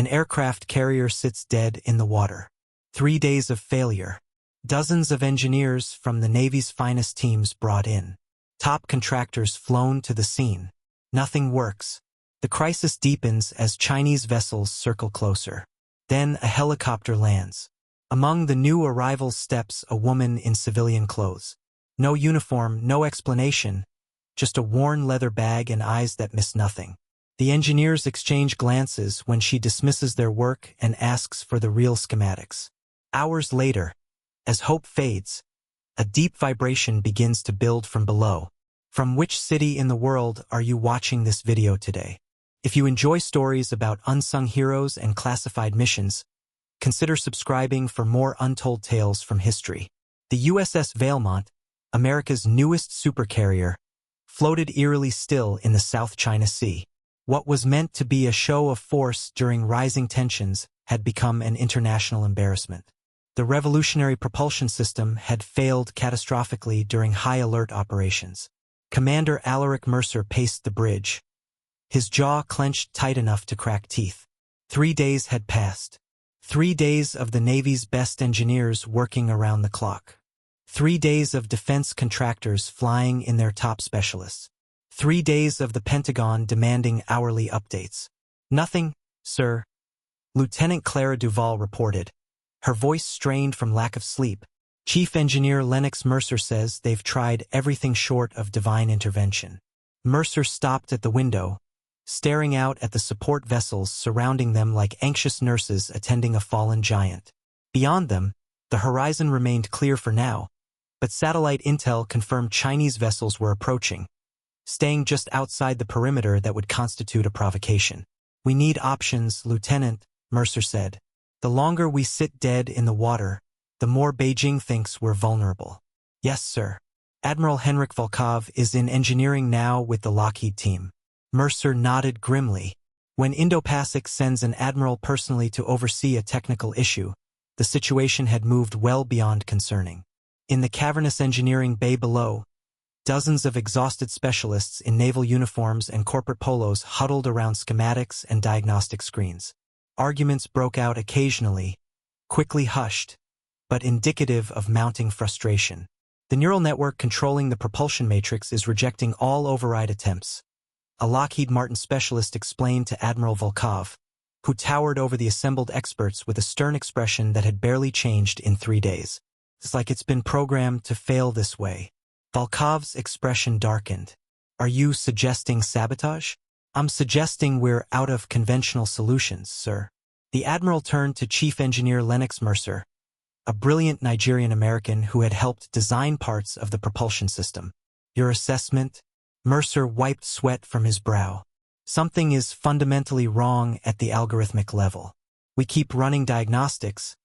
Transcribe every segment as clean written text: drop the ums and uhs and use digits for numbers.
An aircraft carrier sits dead in the water. 3 days of failure. Dozens of engineers from the Navy's finest teams brought in. Top contractors flown to the scene. Nothing works. The crisis deepens as Chinese vessels circle closer. Then a helicopter lands. Among the new arrivals steps a woman in civilian clothes. No uniform, no explanation, just a worn leather bag and eyes that miss nothing. The engineers exchange glances when she dismisses their work and asks for the real schematics. Hours later, as hope fades, a deep vibration begins to build from below. From which city in the world are you watching this video today? If you enjoy stories about unsung heroes and classified missions, consider subscribing for more untold tales from history. The USS Valemont, America's newest supercarrier, floated eerily still in the South China Sea. What was meant to be a show of force during rising tensions had become an international embarrassment. The revolutionary propulsion system had failed catastrophically during high-alert operations. Commander Alaric Mercer paced the bridge, his jaw clenched tight enough to crack teeth. 3 days had passed. 3 days of the Navy's best engineers working around the clock. 3 days of defense contractors flying in their top specialists. 3 days of the Pentagon demanding hourly updates. Nothing, sir. Lieutenant Clara Duval reported, her voice strained from lack of sleep. Chief Engineer Lennox Mercer says they've tried everything short of divine intervention. Mercer stopped at the window, staring out at the support vessels surrounding them like anxious nurses attending a fallen giant. Beyond them, the horizon remained clear for now, but satellite intel confirmed Chinese vessels were approaching, staying just outside the perimeter that would constitute a provocation. We need options, Lieutenant, Mercer said. The longer we sit dead in the water, the more Beijing thinks we're vulnerable. Yes, sir. Admiral Henrik Volkov is in engineering now with the Lockheed team. Mercer nodded grimly. When Indo-Pacific sends an admiral personally to oversee a technical issue, the situation had moved well beyond concerning. In the cavernous engineering bay below, dozens of exhausted specialists in naval uniforms and corporate polos huddled around schematics and diagnostic screens. Arguments broke out occasionally, quickly hushed, but indicative of mounting frustration. The neural network controlling the propulsion matrix is rejecting all override attempts. A Lockheed Martin specialist explained to Admiral Volkov, who towered over the assembled experts with a stern expression that had barely changed in 3 days. It's like it's been programmed to fail this way. Volkov's expression darkened. Are you suggesting sabotage? I'm suggesting we're out of conventional solutions, sir. The Admiral turned to Chief Engineer Lennox Mercer, a brilliant Nigerian-American who had helped design parts of the propulsion system. Your assessment? Mercer wiped sweat from his brow. Something is fundamentally wrong at the algorithmic level. We keep running diagnostics,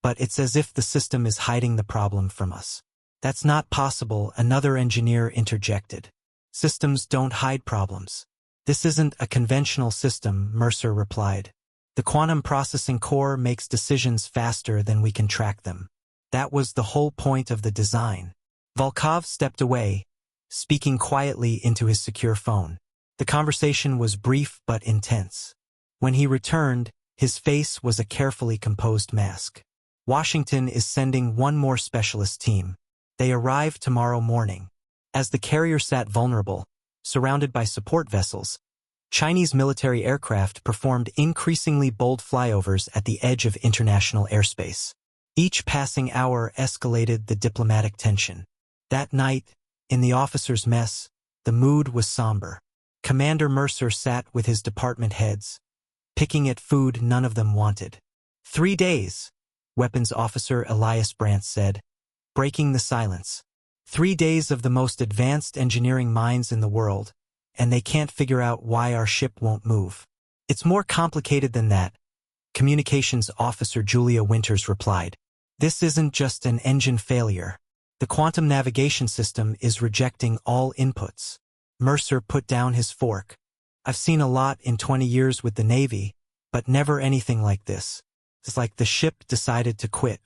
but it's as if the system is hiding the problem from us. That's not possible, another engineer interjected. Systems don't hide problems. This isn't a conventional system, Mercer replied. The quantum processing core makes decisions faster than we can track them. That was the whole point of the design. Volkov stepped away, speaking quietly into his secure phone. The conversation was brief but intense. When he returned, his face was a carefully composed mask. Washington is sending one more specialist team. They arrive tomorrow morning. As the carrier sat vulnerable, surrounded by support vessels, Chinese military aircraft performed increasingly bold flyovers at the edge of international airspace. Each passing hour escalated the diplomatic tension. That night, in the officers' mess, the mood was somber. Commander Mercer sat with his department heads, picking at food none of them wanted. 3 days, Weapons Officer Elias Brandt said, breaking the silence. 3 days of the most advanced engineering minds in the world, and they can't figure out why our ship won't move. It's more complicated than that, Communications Officer Julia Winters replied. This isn't just an engine failure. The quantum navigation system is rejecting all inputs. Mercer put down his fork. I've seen a lot in 20 years with the Navy, but never anything like this. It's like the ship decided to quit.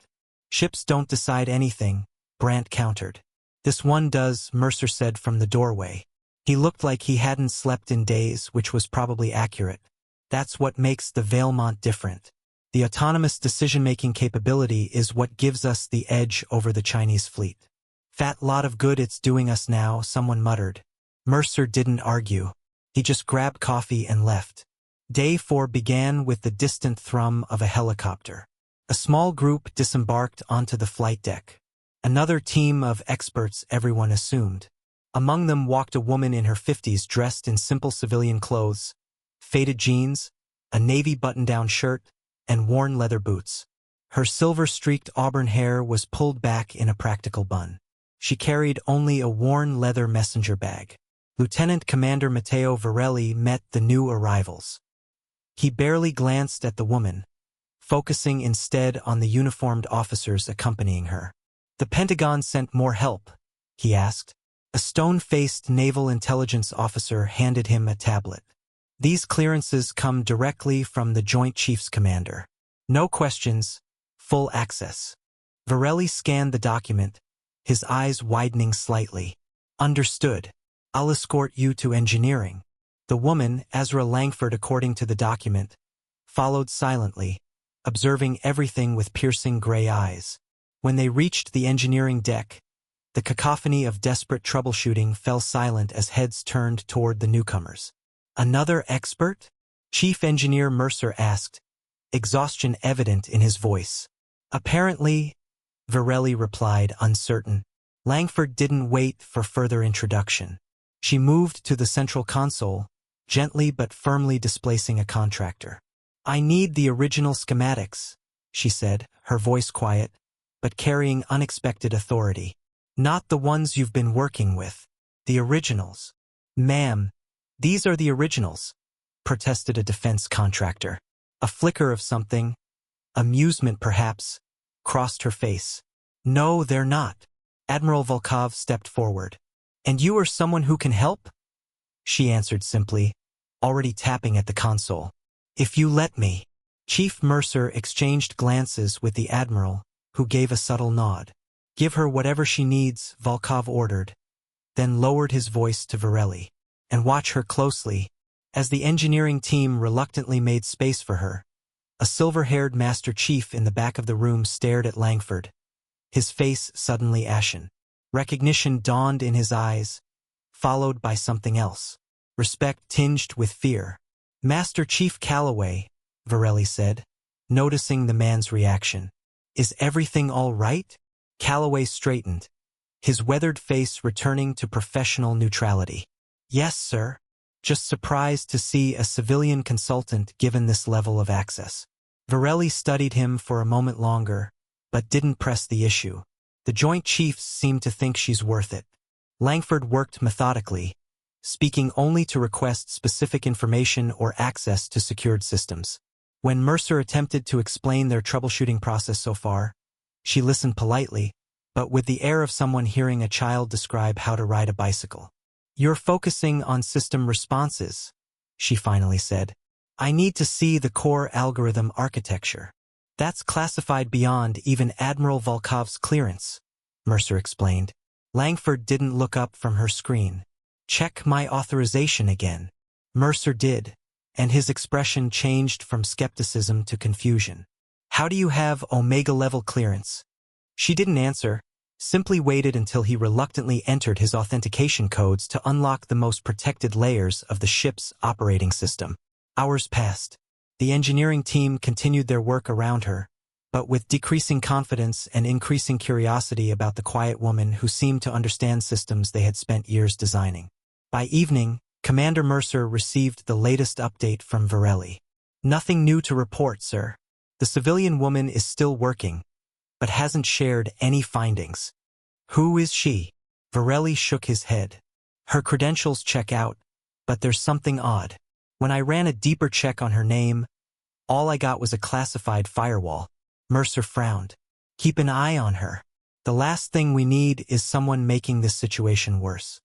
Ships don't decide anything, Brandt countered. This one does, Mercer said from the doorway. He looked like he hadn't slept in days, which was probably accurate. That's what makes the Valemont different. The autonomous decision-making capability is what gives us the edge over the Chinese fleet. Fat lot of good it's doing us now, someone muttered. Mercer didn't argue. He just grabbed coffee and left. Day 4 began with the distant thrum of a helicopter. A small group disembarked onto the flight deck. Another team of experts, everyone assumed. Among them walked a woman in her 50s dressed in simple civilian clothes, faded jeans, a navy button-down shirt, and worn leather boots. Her silver-streaked auburn hair was pulled back in a practical bun. She carried only a worn leather messenger bag. Lieutenant Commander Matteo Varelli met the new arrivals. He barely glanced at the woman, focusing instead on the uniformed officers accompanying her. "The Pentagon sent more help?" he asked. A stone-faced naval intelligence officer handed him a tablet. "These clearances come directly from the Joint Chiefs Commander. No questions, full access." Varelli scanned the document, his eyes widening slightly. "Understood. I'll escort you to engineering." The woman, Ezra Langford according to the document, followed silently, observing everything with piercing gray eyes. When they reached the engineering deck, the cacophony of desperate troubleshooting fell silent as heads turned toward the newcomers. "Another expert?" Chief Engineer Mercer asked, exhaustion evident in his voice. "Apparently," Varelli replied, uncertain. Langford didn't wait for further introduction. She moved to the central console, gently but firmly displacing a contractor. "I need the original schematics," she said, her voice quiet, but carrying unexpected authority. "Not the ones you've been working with. The originals." "Ma'am, these are the originals," protested a defense contractor. A flicker of something, amusement perhaps, crossed her face. "No, they're not." Admiral Volkov stepped forward. "And you are someone who can help?" She answered simply, already tapping at the console. "If you let me." Chief Mercer exchanged glances with the Admiral, who gave a subtle nod. "Give her whatever she needs," Volkov ordered, then lowered his voice to Varelli. "And watch her closely." As the engineering team reluctantly made space for her, a silver-haired Master Chief in the back of the room stared at Langford, his face suddenly ashen. Recognition dawned in his eyes, followed by something else. Respect tinged with fear. "Master Chief Calloway," Varelli said, noticing the man's reaction. "Is everything all right?" Calloway straightened, his weathered face returning to professional neutrality. "Yes, sir. Just surprised to see a civilian consultant given this level of access." Varelli studied him for a moment longer, but didn't press the issue. "The Joint Chiefs seem to think she's worth it." Langford worked methodically, speaking only to request specific information or access to secured systems. When Mercer attempted to explain their troubleshooting process so far, she listened politely, but with the air of someone hearing a child describe how to ride a bicycle. "You're focusing on system responses," she finally said. "I need to see the core algorithm architecture. That's classified beyond even Admiral Volkov's clearance," Mercer explained. Langford didn't look up from her screen. "Check my authorization again." Mercer did, and his expression changed from skepticism to confusion. "How do you have Omega-level clearance?" She didn't answer, simply waited until he reluctantly entered his authentication codes to unlock the most protected layers of the ship's operating system. Hours passed. The engineering team continued their work around her, but with decreasing confidence and increasing curiosity about the quiet woman who seemed to understand systems they had spent years designing. By evening, Commander Mercer received the latest update from Varelli. "Nothing new to report, sir. The civilian woman is still working, but hasn't shared any findings." "Who is she?" Varelli shook his head. "Her credentials check out, but there's something odd. When I ran a deeper check on her name, all I got was a classified firewall." Mercer frowned. "Keep an eye on her. The last thing we need is someone making this situation worse."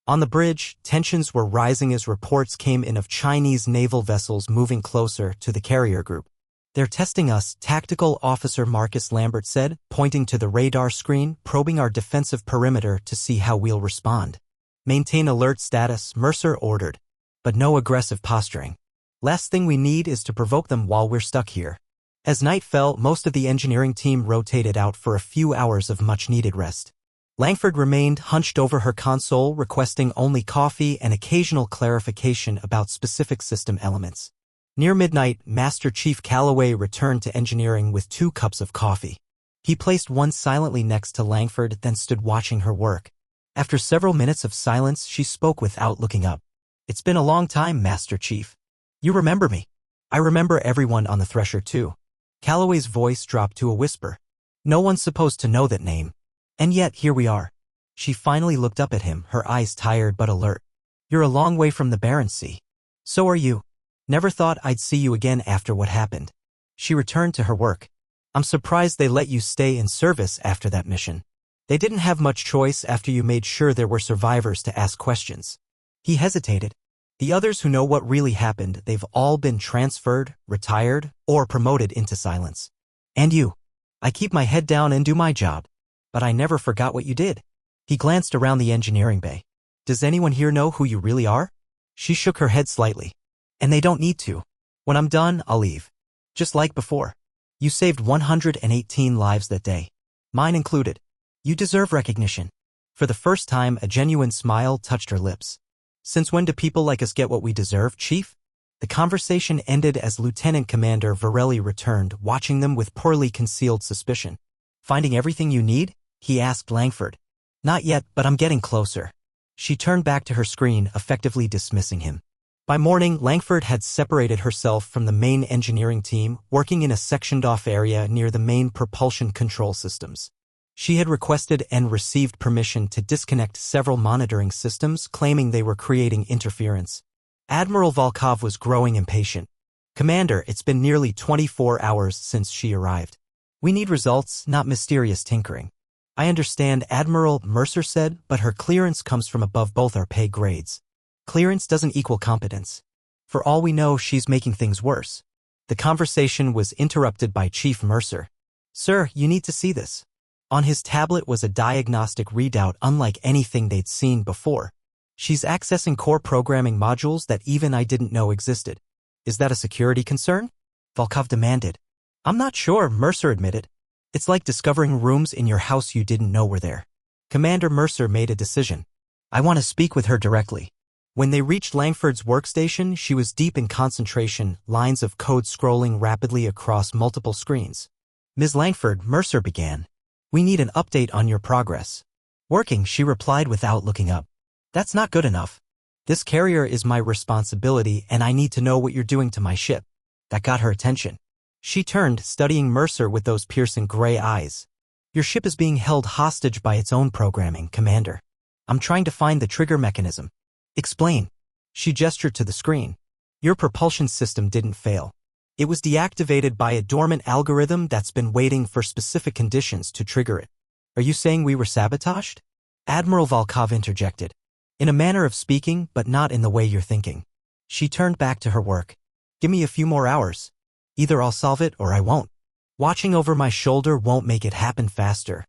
On the bridge, tensions were rising as reports came in of Chinese naval vessels moving closer to the carrier group. "They're testing us," Tactical Officer Marcus Lambert said, pointing to the radar screen, probing our defensive perimeter to see how we'll respond. "Maintain alert status," Mercer ordered, "but no aggressive posturing." Last thing we need is to provoke them while we're stuck here. As night fell, most of the engineering team rotated out for a few hours of much-needed rest. Langford remained hunched over her console, requesting only coffee and occasional clarification about specific system elements. Near midnight, Master Chief Calloway returned to engineering with 2 cups of coffee. He placed one silently next to Langford, then stood watching her work. After several minutes of silence, she spoke without looking up. "It's been a long time, Master Chief. You remember me?" "I remember everyone on the Thresher too." Calloway's voice dropped to a whisper. "No one's supposed to know that name. And yet, here we are." She finally looked up at him, her eyes tired but alert. "You're a long way from the Baronsea. So are you. Never thought I'd see you again after what happened." She returned to her work. "I'm surprised they let you stay in service after that mission. They didn't have much choice after you made sure there were survivors to ask questions." He hesitated. "The others who know what really happened, they've all been transferred, retired, or promoted into silence. And you? I keep my head down and do my job. But I never forgot what you did." He glanced around the engineering bay. "Does anyone here know who you really are?" She shook her head slightly. "And they don't need to. When I'm done, I'll leave. Just like before. You saved 118 lives that day. Mine included. You deserve recognition." For the first time, a genuine smile touched her lips. "Since when do people like us get what we deserve, Chief?" The conversation ended as Lieutenant Commander Varelli returned, watching them with poorly concealed suspicion. "Finding everything you need?" he asked Langford. "Not yet, but I'm getting closer." She turned back to her screen, effectively dismissing him. By morning, Langford had separated herself from the main engineering team, working in a sectioned-off area near the main propulsion control systems. She had requested and received permission to disconnect several monitoring systems, claiming they were creating interference. Admiral Volkov was growing impatient. "Commander, it's been nearly 24 hours since she arrived. We need results, not mysterious tinkering." "I understand," Admiral Mercer said, "but her clearance comes from above both our pay grades. Clearance doesn't equal competence. For all we know, she's making things worse." The conversation was interrupted by Chief Mercer. "Sir, you need to see this." On his tablet was a diagnostic readout unlike anything they'd seen before. "She's accessing core programming modules that even I didn't know existed." "Is that a security concern?" Volkov demanded. "I'm not sure," Mercer admitted. "It's like discovering rooms in your house you didn't know were there." Commander Mercer made a decision. "I want to speak with her directly." When they reached Langford's workstation, she was deep in concentration, lines of code scrolling rapidly across multiple screens. "Ms. Langford," Mercer began. "We need an update on your progress." "Working," she replied without looking up. "That's not good enough. This carrier is my responsibility and I need to know what you're doing to my ship." That got her attention. She turned, studying Mercer with those piercing gray eyes. "Your ship is being held hostage by its own programming, Commander. I'm trying to find the trigger mechanism." "Explain." She gestured to the screen. "Your propulsion system didn't fail. It was deactivated by a dormant algorithm that's been waiting for specific conditions to trigger it." "Are you saying we were sabotaged?" Admiral Volkov interjected. "In a manner of speaking, but not in the way you're thinking." She turned back to her work. "Give me a few more hours. Either I'll solve it or I won't. Watching over my shoulder won't make it happen faster."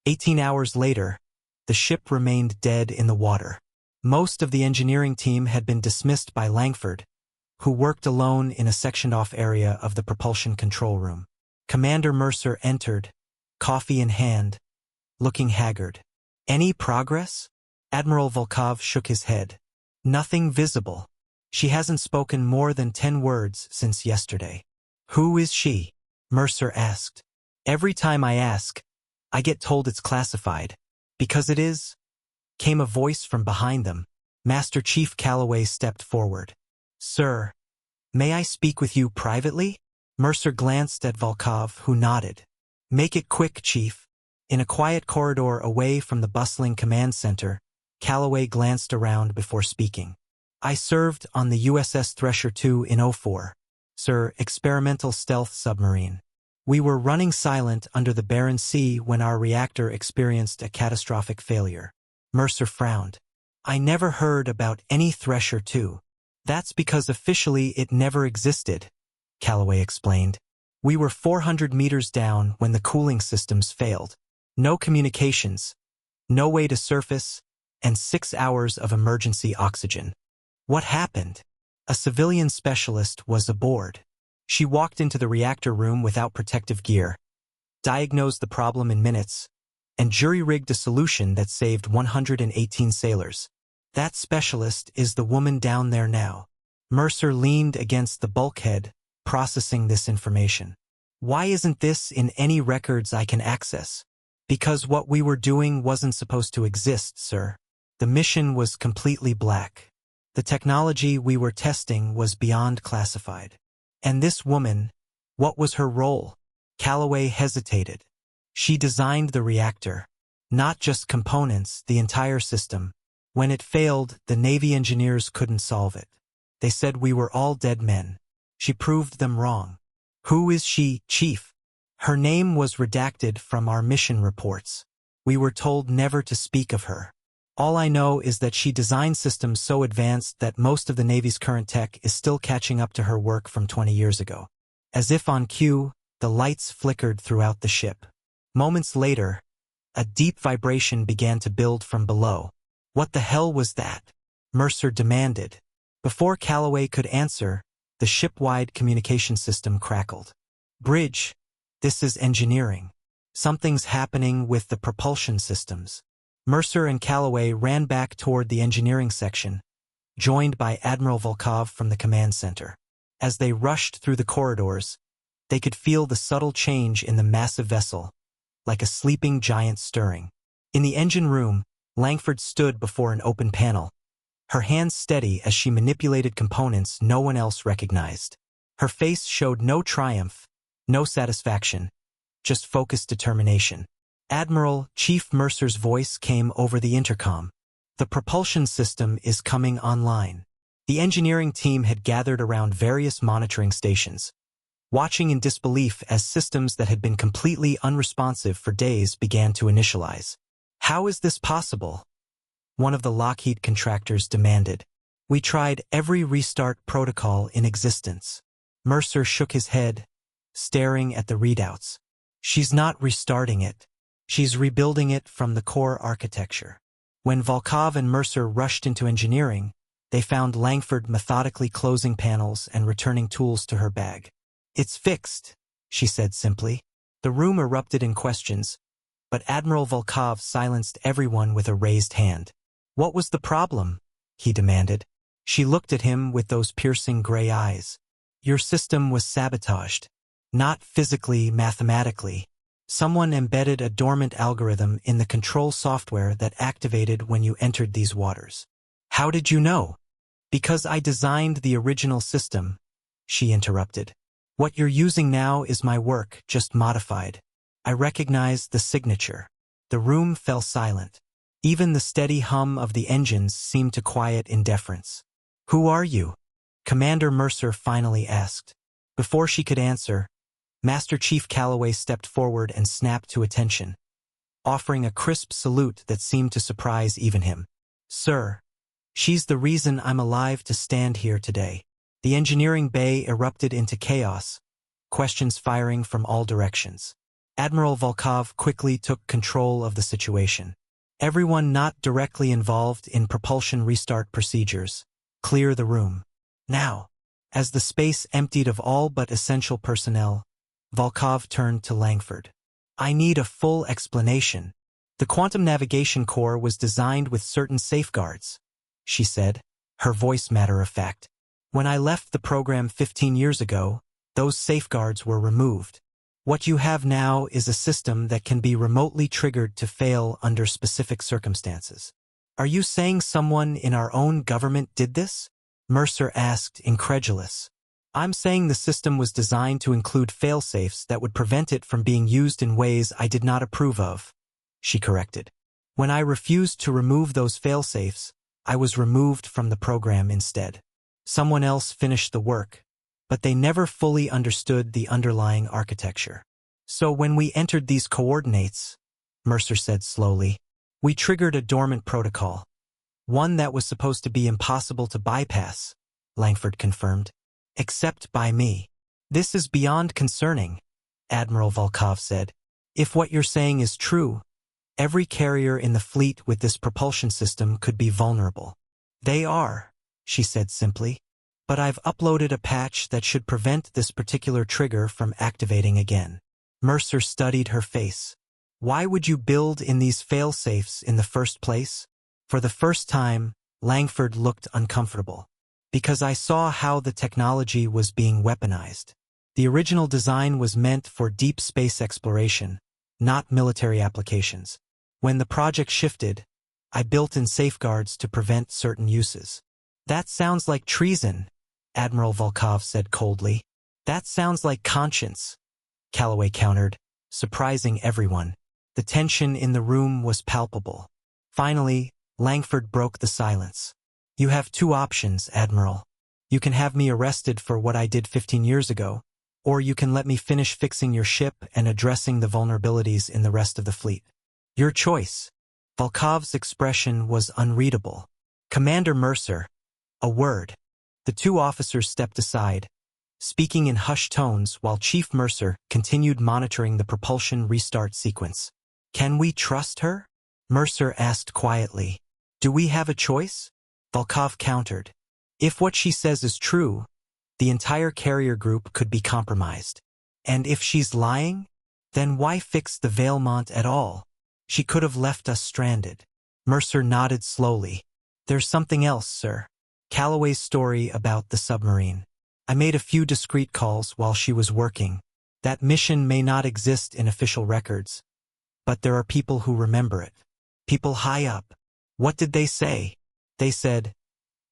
18 hours later, the ship remained dead in the water. Most of the engineering team had been dismissed by Langford, who worked alone in a sectioned-off area of the propulsion control room. Commander Mercer entered, coffee in hand, looking haggard. "Any progress?" Admiral Volkov shook his head. "Nothing visible. She hasn't spoken more than 10 words since yesterday." "Who is she?" Mercer asked. "Every time I ask, I get told it's classified." "Because it is?" Came a voice from behind them. Master Chief Calloway stepped forward. "Sir, may I speak with you privately?" Mercer glanced at Volkov, who nodded. "Make it quick, Chief." In a quiet corridor away from the bustling command center, Calloway glanced around before speaking. "I served on the USS Thresher II in '04. Sir, experimental stealth submarine. We were running silent under the barren sea when our reactor experienced a catastrophic failure." Mercer frowned. "I never heard about any Thresher II. "That's because officially it never existed," Calloway explained. "We were 400 meters down when the cooling systems failed. No communications, no way to surface, and 6 hours of emergency oxygen." "What happened?" A civilian specialist was aboard. She walked into the reactor room without protective gear, diagnosed the problem in minutes, and jury-rigged a solution that saved 118 sailors. That specialist is the woman down there now. Mercer leaned against the bulkhead, processing this information. Why isn't this in any records I can access? Because what we were doing wasn't supposed to exist, sir. The mission was completely black. The technology we were testing was beyond classified. And this woman, what was her role? Calloway hesitated. She designed the reactor. Not just components, the entire system. When it failed, the Navy engineers couldn't solve it. They said we were all dead men. She proved them wrong. Who is she, Chief? Her name was redacted from our mission reports. We were told never to speak of her. All I know is that she designed systems so advanced that most of the Navy's current tech is still catching up to her work from 20 years ago. As if on cue, the lights flickered throughout the ship. Moments later, a deep vibration began to build from below. What the hell was that? Mercer demanded. Before Calloway could answer, the ship-wide communication system crackled. Bridge, this is engineering. Something's happening with the propulsion systems. Mercer and Calloway ran back toward the engineering section, joined by Admiral Volkov from the command center. As they rushed through the corridors, they could feel the subtle change in the massive vessel, like a sleeping giant stirring. In the engine room, Langford stood before an open panel, her hands steady as she manipulated components no one else recognized. Her face showed no triumph, no satisfaction, just focused determination. Admiral, Chief Mercer's voice came over the intercom. The propulsion system is coming online. The engineering team had gathered around various monitoring stations, watching in disbelief as systems that had been completely unresponsive for days began to initialize. How is this possible? One of the Lockheed contractors demanded. We tried every restart protocol in existence. Mercer shook his head, staring at the readouts. She's not restarting it. She's rebuilding it from the core architecture. When Volkov and Mercer rushed into engineering, they found Langford methodically closing panels and returning tools to her bag. It's fixed, she said simply. The room erupted in questions, but Admiral Volkov silenced everyone with a raised hand. What was the problem? He demanded. She looked at him with those piercing gray eyes. Your system was sabotaged. Not physically, mathematically. Someone embedded a dormant algorithm in the control software that activated when you entered these waters. How did you know? Because I designed the original system, she interrupted. What you're using now is my work, just modified. I recognized the signature. The room fell silent. Even the steady hum of the engines seemed to quiet in deference. Who are you? Commander Mercer finally asked. Before she could answer, Master Chief Calloway stepped forward and snapped to attention, offering a crisp salute that seemed to surprise even him. Sir, she's the reason I'm alive to stand here today. The engineering bay erupted into chaos, questions firing from all directions. Admiral Volkov quickly took control of the situation. Everyone not directly involved in propulsion restart procedures, clear the room. Now, as the space emptied of all but essential personnel, Volkov turned to Langford. I need a full explanation. The quantum navigation core was designed with certain safeguards, she said, her voice matter-of-fact. When I left the program 15 years ago, those safeguards were removed. What you have now is a system that can be remotely triggered to fail under specific circumstances. Are you saying someone in our own government did this? Mercer asked, incredulous. I'm saying the system was designed to include failsafes that would prevent it from being used in ways I did not approve of, she corrected. When I refused to remove those failsafes, I was removed from the program instead. Someone else finished the work, but they never fully understood the underlying architecture. So when we entered these coordinates, Mercer said slowly, we triggered a dormant protocol. One that was supposed to be impossible to bypass, Langford confirmed. Except by me. This is beyond concerning, Admiral Volkov said. If what you're saying is true, every carrier in the fleet with this propulsion system could be vulnerable. They are, she said simply. but I've uploaded a patch that should prevent this particular trigger from activating again. Mercer studied her face. Why would you build in these fail-safes in the first place? For the first time, Langford looked uncomfortable. Because I saw how the technology was being weaponized. The original design was meant for deep space exploration, not military applications. When the project shifted, I built in safeguards to prevent certain uses. That sounds like treason, Admiral Volkov said coldly. That sounds like conscience, Calloway countered, surprising everyone. The tension in the room was palpable. Finally, Langford broke the silence. You have two options, Admiral. You can have me arrested for what I did 15 years ago, or you can let me finish fixing your ship and addressing the vulnerabilities in the rest of the fleet. Your choice. Volkov's expression was unreadable. Commander Mercer. A word. The two officers stepped aside, speaking in hushed tones while Chief Mercer continued monitoring the propulsion restart sequence. Can we trust her? Mercer asked quietly. Do we have a choice? Volkov countered. If what she says is true, the entire carrier group could be compromised. And if she's lying, then why fix the Vailmont at all? She could have left us stranded. Mercer nodded slowly. There's something else, sir. Calloway's story about the submarine. I made a few discreet calls while she was working. That mission may not exist in official records, but there are people who remember it. People high up. What did they say? They said,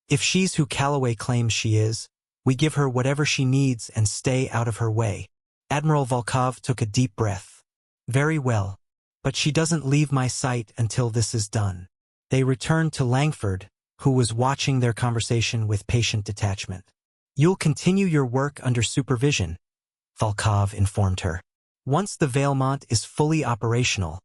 if she's who Calloway claims she is, we give her whatever she needs and stay out of her way. Admiral Volkov took a deep breath. Very well, but she doesn't leave my sight until this is done. They returned to Langford, who was watching their conversation with patient detachment. You'll continue your work under supervision, Volkov informed her. Once the Vailmont is fully operational,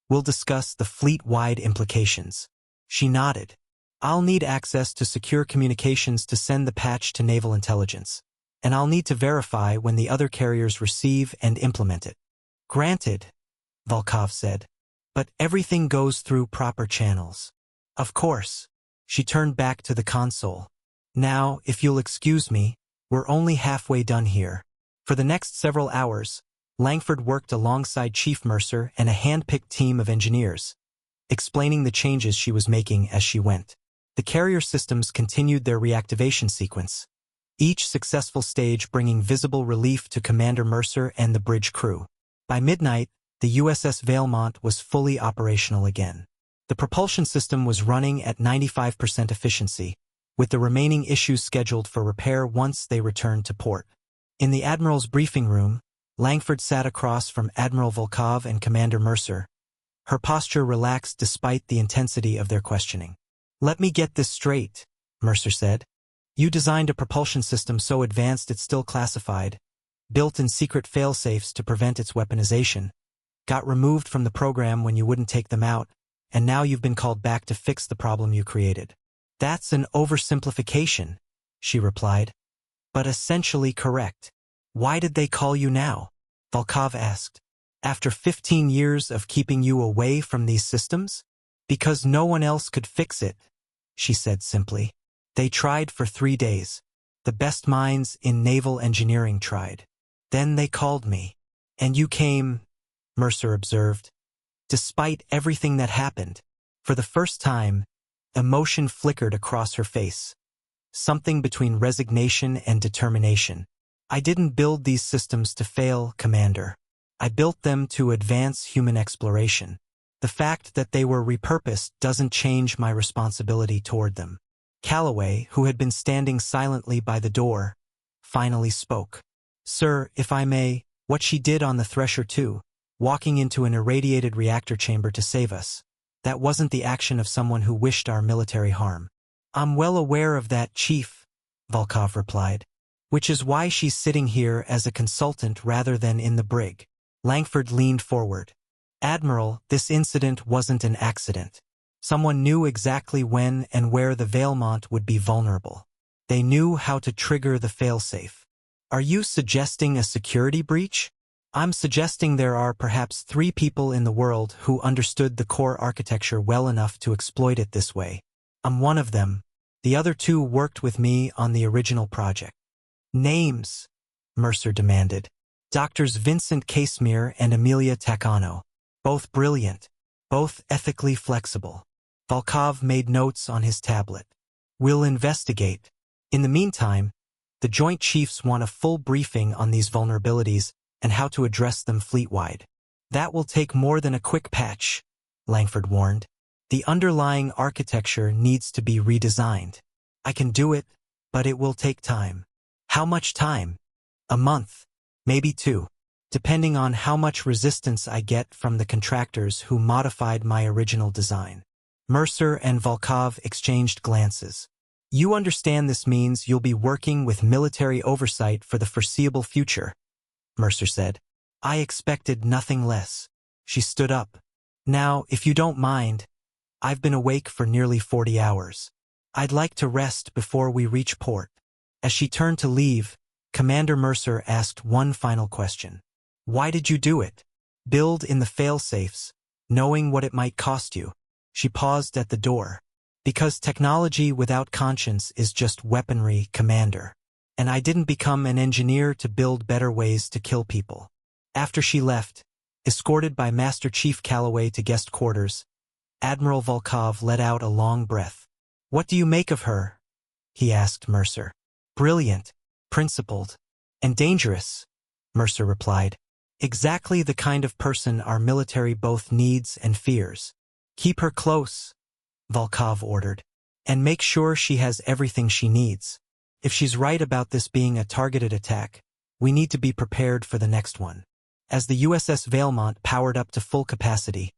we'll discuss the fleet-wide implications. She nodded. I'll need access to secure communications to send the patch to naval intelligence, and I'll need to verify when the other carriers receive and implement it. Granted, Volkov said, but everything goes through proper channels. Of course. She turned back to the console. Now, if you'll excuse me, we're only halfway done here. For the next several hours, Langford worked alongside Chief Mercer and a hand-picked team of engineers, explaining the changes she was making as she went. The carrier systems continued their reactivation sequence, each successful stage bringing visible relief to Commander Mercer and the bridge crew. By midnight, the USS Vailmont was fully operational again. The propulsion system was running at 95% efficiency, with the remaining issues scheduled for repair once they returned to port. In the Admiral's briefing room, Langford sat across from Admiral Volkov and Commander Mercer. Her posture relaxed despite the intensity of their questioning. Let me get this straight, Mercer said. You designed a propulsion system so advanced it's still classified, built in secret fail-safes to prevent its weaponization, got removed from the program when you wouldn't take them out, and now you've been called back to fix the problem you created. That's an oversimplification, she replied, but essentially correct. Why did they call you now? Volkov asked. After 15 years of keeping you away from these systems? Because no one else could fix it, she said simply. They tried for 3 days. The best minds in naval engineering tried. Then they called me. And you came, Mercer observed. Despite everything that happened, for the first time, emotion flickered across her face. Something between resignation and determination. I didn't build these systems to fail, Commander. I built them to advance human exploration. The fact that they were repurposed doesn't change my responsibility toward them. Calloway, who had been standing silently by the door, finally spoke. Sir, if I may, what she did on the Thresher too, walking into an irradiated reactor chamber to save us. That wasn't the action of someone who wished our military harm. I'm well aware of that, Chief, Volkov replied. Which is why she's sitting here as a consultant rather than in the brig. Langford leaned forward. Admiral, this incident wasn't an accident. Someone knew exactly when and where the Vailmont would be vulnerable. They knew how to trigger the failsafe. Are you suggesting a security breach? I'm suggesting there are perhaps 3 people in the world who understood the core architecture well enough to exploit it this way. I'm one of them, The other two worked with me on the original project. Names, Mercer demanded. Doctors Vincent Casimir and Amelia Takano. Both brilliant, both ethically flexible. Volkov made notes on his tablet. We'll investigate. In the meantime, the Joint Chiefs want a full briefing on these vulnerabilities and how to address them fleet-wide. That will take more than a quick patch, Langford warned. The underlying architecture needs to be redesigned. I can do it, but it will take time. How much time? A month, maybe 2, depending on how much resistance I get from the contractors who modified my original design. Mercer and Volkov exchanged glances. You understand this means you'll be working with military oversight for the foreseeable future, Mercer said. I expected nothing less. She stood up. Now, if you don't mind, I've been awake for nearly 40 hours. I'd like to rest before we reach port. As she turned to leave, Commander Mercer asked one final question. Why did you do it? Build in the fail-safes, knowing what it might cost you. She paused at the door. Because technology without conscience is just weaponry, Commander. And I didn't become an engineer to build better ways to kill people. After she left, escorted by Master Chief Calloway to guest quarters, Admiral Volkov let out a long breath. What do you make of her? He asked Mercer. Brilliant, principled, and dangerous, Mercer replied. Exactly the kind of person our military both needs and fears. Keep her close, Volkov ordered, and make sure she has everything she needs. If she's right about this being a targeted attack, we need to be prepared for the next one. As the USS Valemont powered up to full capacity,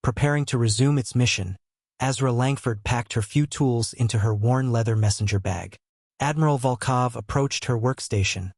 preparing to resume its mission, Azra Langford packed her few tools into her worn leather messenger bag. Admiral Volkov approached her workstation,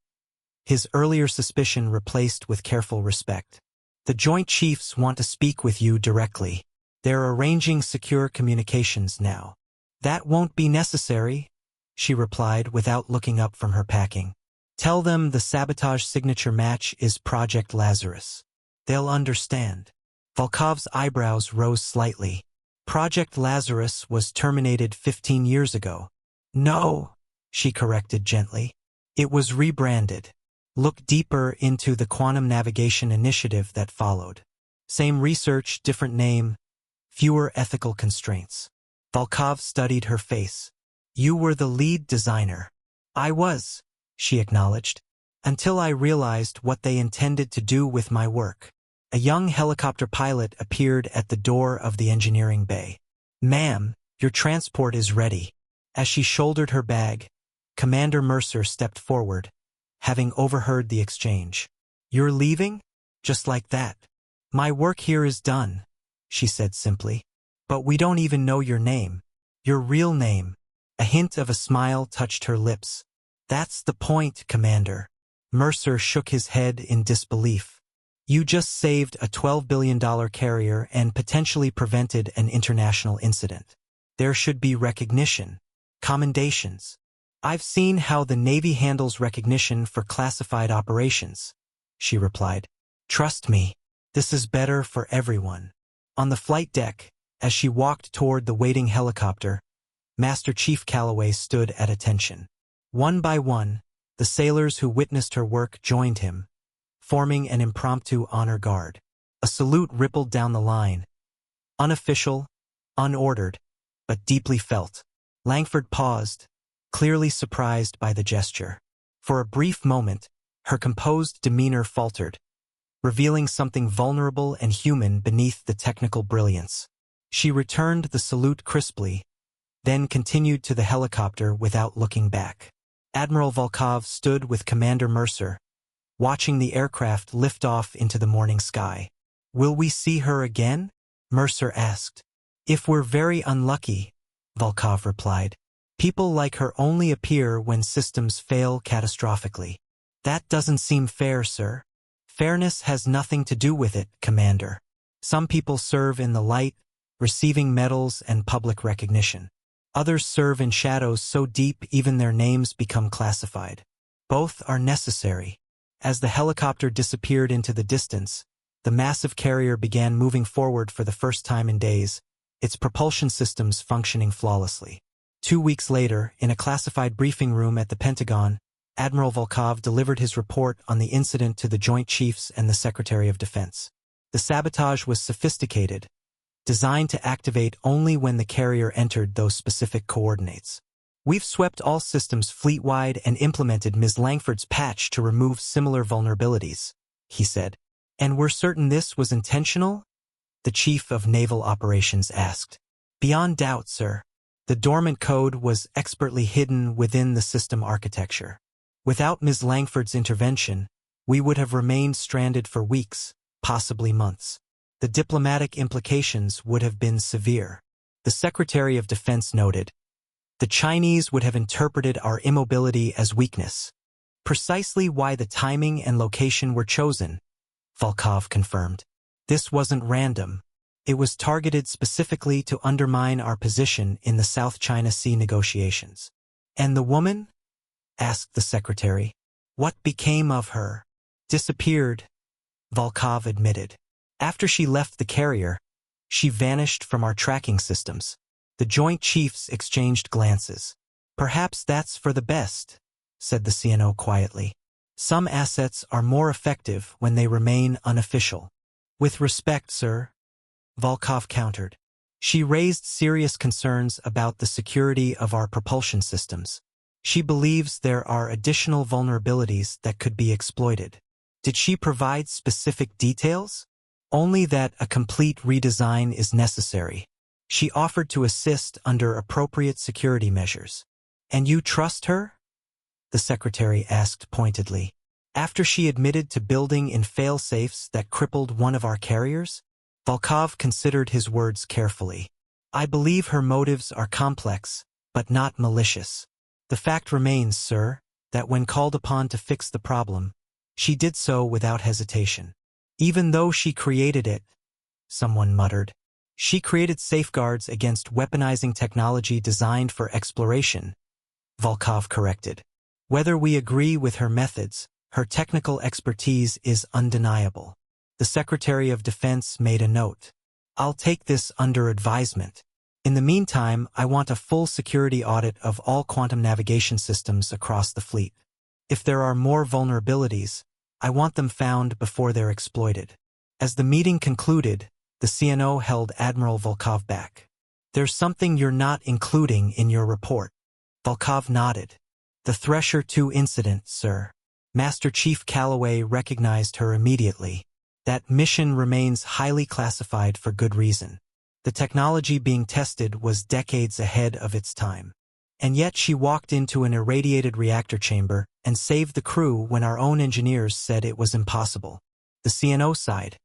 his earlier suspicion replaced with careful respect. The Joint Chiefs want to speak with you directly. They're arranging secure communications now. That won't be necessary, she replied without looking up from her packing. Tell them the sabotage signature match is Project Lazarus. They'll understand. Volkov's eyebrows rose slightly. Project Lazarus was terminated 15 years ago. No, she corrected gently. It was rebranded. Look deeper into the quantum navigation initiative that followed. Same research, different name, fewer ethical constraints. Volkov studied her face. You were the lead designer. I was, she acknowledged, until I realized what they intended to do with my work. A young helicopter pilot appeared at the door of the engineering bay. Ma'am, your transport is ready. As she shouldered her bag, Commander Mercer stepped forward, having overheard the exchange. You're leaving? Just like that. My work here is done, she said simply. But we don't even know your name. Your real name. A hint of a smile touched her lips. That's the point, Commander. Mercer shook his head in disbelief. You just saved a $12 billion carrier and potentially prevented an international incident. There should be recognition. Commendations. I've seen how the Navy handles recognition for classified operations, she replied. Trust me, this is better for everyone. On the flight deck, as she walked toward the waiting helicopter, Master Chief Calloway stood at attention. One by one, the sailors who witnessed her work joined him, forming an impromptu honor guard. A salute rippled down the line. Unofficial, unordered, but deeply felt. Langford paused, clearly surprised by the gesture. For a brief moment, her composed demeanor faltered, revealing something vulnerable and human beneath the technical brilliance. She returned the salute crisply, then continued to the helicopter without looking back. Admiral Volkov stood with Commander Mercer, watching the aircraft lift off into the morning sky. Will we see her again? Mercer asked. If we're very unlucky, Volkov replied. People like her only appear when systems fail catastrophically. That doesn't seem fair, sir. Fairness has nothing to do with it, Commander. Some people serve in the light, receiving medals and public recognition. Others serve in shadows so deep even their names become classified. Both are necessary. As the helicopter disappeared into the distance, the massive carrier began moving forward for the first time in days, its propulsion systems functioning flawlessly. 2 weeks later, in a classified briefing room at the Pentagon, Admiral Volkov delivered his report on the incident to the Joint Chiefs and the Secretary of Defense. The sabotage was sophisticated, designed to activate only when the carrier entered those specific coordinates. We've swept all systems fleet-wide and implemented Ms. Langford's patch to remove similar vulnerabilities, he said. And we're certain this was intentional? The Chief of Naval Operations asked. Beyond doubt, sir. The dormant code was expertly hidden within the system architecture. Without Ms. Langford's intervention, we would have remained stranded for weeks, possibly months. The diplomatic implications would have been severe. The Secretary of Defense noted, the Chinese would have interpreted our immobility as weakness. Precisely why the timing and location were chosen, Volkov confirmed. This wasn't random. It was targeted specifically to undermine our position in the South China Sea negotiations. And the woman? Asked the secretary. What became of her? Disappeared, Volkov admitted. After she left the carrier, she vanished from our tracking systems. The Joint Chiefs exchanged glances. Perhaps that's for the best, said the CNO quietly. Some assets are more effective when they remain unofficial. With respect, sir, Volkov countered. She raised serious concerns about the security of our propulsion systems. She believes there are additional vulnerabilities that could be exploited. Did she provide specific details? Only that a complete redesign is necessary. She offered to assist under appropriate security measures. And you trust her? The secretary asked pointedly. After she admitted to building in fail-safes that crippled one of our carriers? Volkov considered his words carefully. I believe her motives are complex, but not malicious. The fact remains, sir, that when called upon to fix the problem, she did so without hesitation. Even though she created it, someone muttered. She created safeguards against weaponizing technology designed for exploration, Volkov corrected. Whether we agree with her methods, her technical expertise is undeniable. The Secretary of Defense made a note. I'll take this under advisement. In the meantime, I want a full security audit of all quantum navigation systems across the fleet. If there are more vulnerabilities, I want them found before they're exploited. As the meeting concluded, the CNO held Admiral Volkov back. There's something you're not including in your report. Volkov nodded. The Thresher 2 incident, sir. Master Chief Calloway recognized her immediately. That mission remains highly classified for good reason. The technology being tested was decades ahead of its time. And yet she walked into an irradiated reactor chamber and saved the crew when our own engineers said it was impossible. The CNO sighed.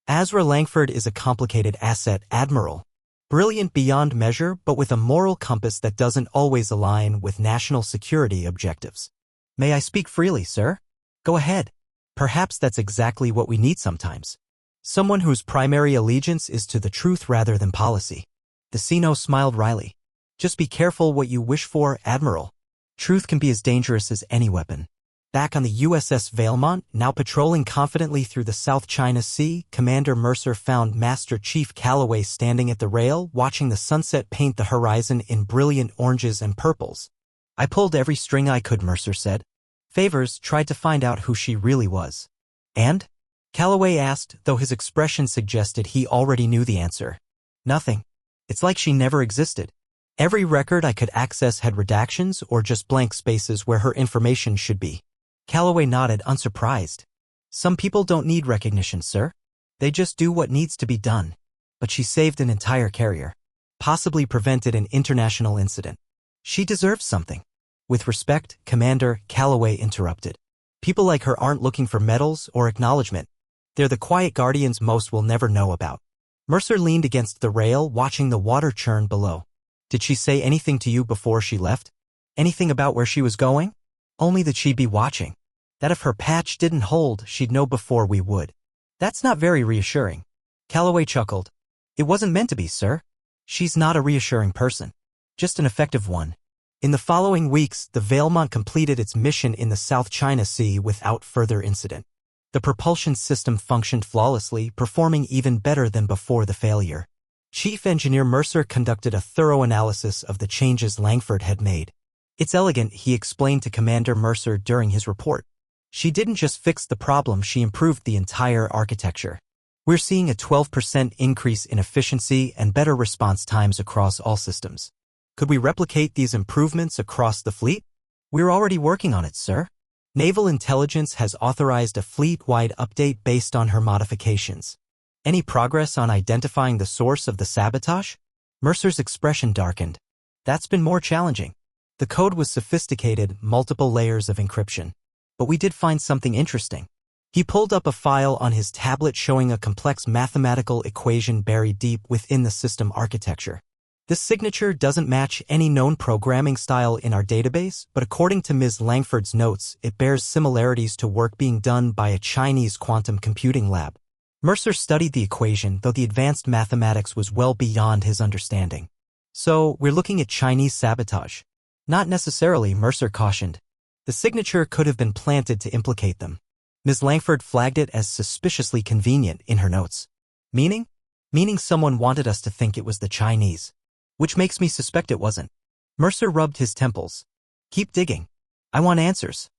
Azra Langford is a complicated asset, Admiral. Brilliant beyond measure, but with a moral compass that doesn't always align with national security objectives. May I speak freely, sir? Go ahead. Perhaps that's exactly what we need sometimes. Someone whose primary allegiance is to the truth rather than policy. The CNO smiled wryly. Just be careful what you wish for, Admiral. Truth can be as dangerous as any weapon. Back on the USS Valemont, now patrolling confidently through the South China Sea, Commander Mercer found Master Chief Calloway standing at the rail, watching the sunset paint the horizon in brilliant oranges and purples. I pulled every string I could, Mercer said. Favors tried to find out who she really was. And? Calloway asked, though his expression suggested he already knew the answer. Nothing. It's like she never existed. Every record I could access had redactions or just blank spaces where her information should be. Calloway nodded, unsurprised. Some people don't need recognition, sir. They just do what needs to be done. But she saved an entire carrier. Possibly prevented an international incident. She deserves something. With respect, Commander, Calloway interrupted. People like her aren't looking for medals or acknowledgement. They're the quiet guardians most will never know about. Mercer leaned against the rail, watching the water churn below. Did she say anything to you before she left? Anything about where she was going? Only that she'd be watching. That if her patch didn't hold, she'd know before we would. That's not very reassuring. Calloway chuckled. It wasn't meant to be, sir. She's not a reassuring person. Just an effective one. In the following weeks, the Valemont completed its mission in the South China Sea without further incident. The propulsion system functioned flawlessly, performing even better than before the failure. Chief Engineer Mercer conducted a thorough analysis of the changes Langford had made. "It's elegant," he explained to Commander Mercer during his report. "She didn't just fix the problem, she improved the entire architecture. We're seeing a 12% increase in efficiency and better response times across all systems. Could we replicate these improvements across the fleet?" "We're already working on it, sir. Naval Intelligence has authorized a fleet-wide update based on her modifications." "Any progress on identifying the source of the sabotage?" Mercer's expression darkened. "That's been more challenging. The code was sophisticated, multiple layers of encryption. But we did find something interesting." He pulled up a file on his tablet showing a complex mathematical equation buried deep within the system architecture. "This signature doesn't match any known programming style in our database, but according to Ms. Langford's notes, it bears similarities to work being done by a Chinese quantum computing lab." Mercer studied the equation, though the advanced mathematics was well beyond his understanding. "So, we're looking at Chinese sabotage?" "Not necessarily," Mercer cautioned. "The signature could have been planted to implicate them." Ms. Langford flagged it as suspiciously convenient in her notes. "Meaning?" "Meaning someone wanted us to think it was the Chinese. Which makes me suspect it wasn't." Mercer rubbed his temples. "Keep digging. I want answers."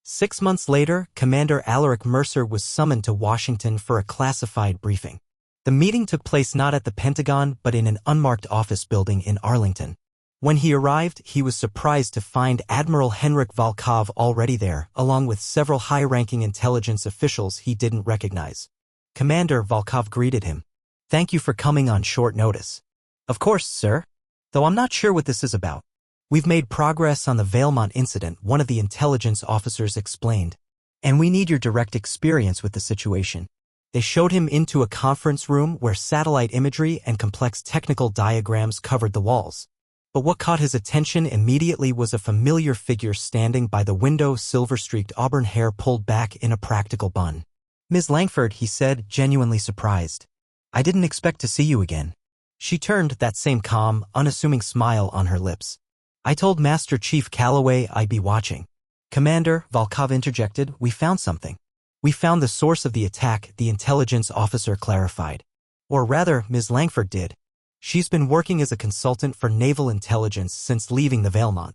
6 months later, Commander Alaric Mercer was summoned to Washington for a classified briefing. The meeting took place not at the Pentagon but in an unmarked office building in Arlington. When he arrived, he was surprised to find Admiral Henryk Volkov already there, along with several high-ranking intelligence officials he didn't recognize. Commander Volkov greeted him. "Thank you for coming on short notice." "Of course, sir. Though I'm not sure what this is about." "We've made progress on the Valemont incident," one of the intelligence officers explained. "And we need your direct experience with the situation." They showed him into a conference room where satellite imagery and complex technical diagrams covered the walls. But what caught his attention immediately was a familiar figure standing by the window, silver-streaked auburn hair pulled back in a practical bun. "Ms. Langford," he said, genuinely surprised. "I didn't expect to see you again." She turned, that same calm, unassuming smile on her lips. "I told Master Chief Calloway I'd be watching." "Commander," Volkov interjected, "we found something." "We found the source of the attack," the intelligence officer clarified. "Or rather, Ms. Langford did. She's been working as a consultant for naval intelligence since leaving the Valemont."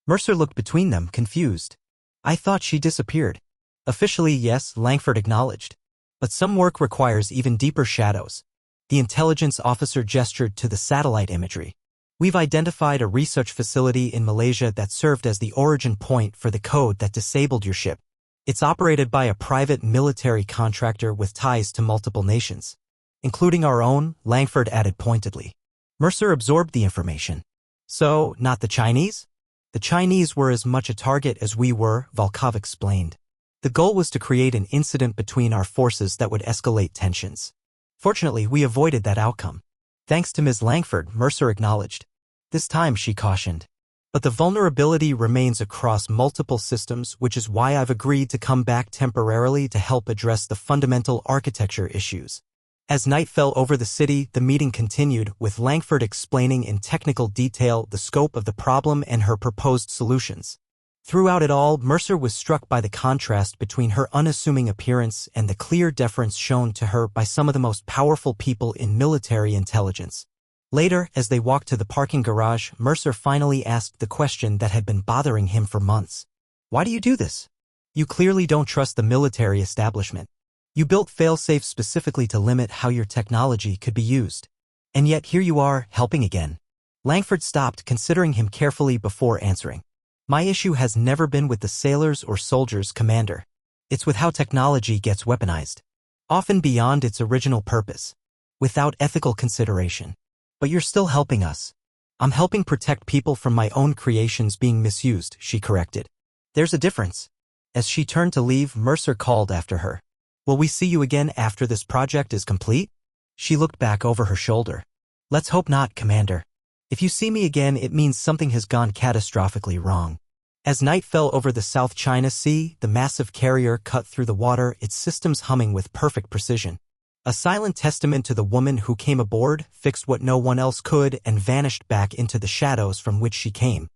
Mercer looked between them, confused. "I thought she disappeared." "Officially, yes," Langford acknowledged. "But some work requires even deeper shadows." The intelligence officer gestured to the satellite imagery. "We've identified a research facility in Malaysia that served as the origin point for the code that disabled your ship. It's operated by a private military contractor with ties to multiple nations, including our own," Langford added pointedly. Mercer absorbed the information. "So, not the Chinese?" "The Chinese were as much a target as we were," Volkov explained. "The goal was to create an incident between our forces that would escalate tensions. Fortunately, we avoided that outcome." "Thanks to Ms. Langford," Mercer acknowledged. "This time," she cautioned. "But the vulnerability remains across multiple systems, which is why I've agreed to come back temporarily to help address the fundamental architecture issues." As night fell over the city, the meeting continued, with Langford explaining in technical detail the scope of the problem and her proposed solutions. Throughout it all, Mercer was struck by the contrast between her unassuming appearance and the clear deference shown to her by some of the most powerful people in military intelligence. Later, as they walked to the parking garage, Mercer finally asked the question that had been bothering him for months. "Why do you do this? You clearly don't trust the military establishment. You built failsafe specifically to limit how your technology could be used. And yet here you are, helping again." Langford stopped, considering him carefully before answering. "My issue has never been with the sailors or soldiers, Commander. It's with how technology gets weaponized, often beyond its original purpose, without ethical consideration. But you're still helping us." "I'm helping protect people from my own creations being misused," she corrected. "There's a difference." As she turned to leave, Mercer called after her. "Will we see you again after this project is complete?" She looked back over her shoulder. "Let's hope not, Commander. If you see me again, it means something has gone catastrophically wrong." As night fell over the South China Sea, the massive carrier cut through the water, its systems humming with perfect precision. A silent testament to the woman who came aboard, fixed what no one else could, and vanished back into the shadows from which she came.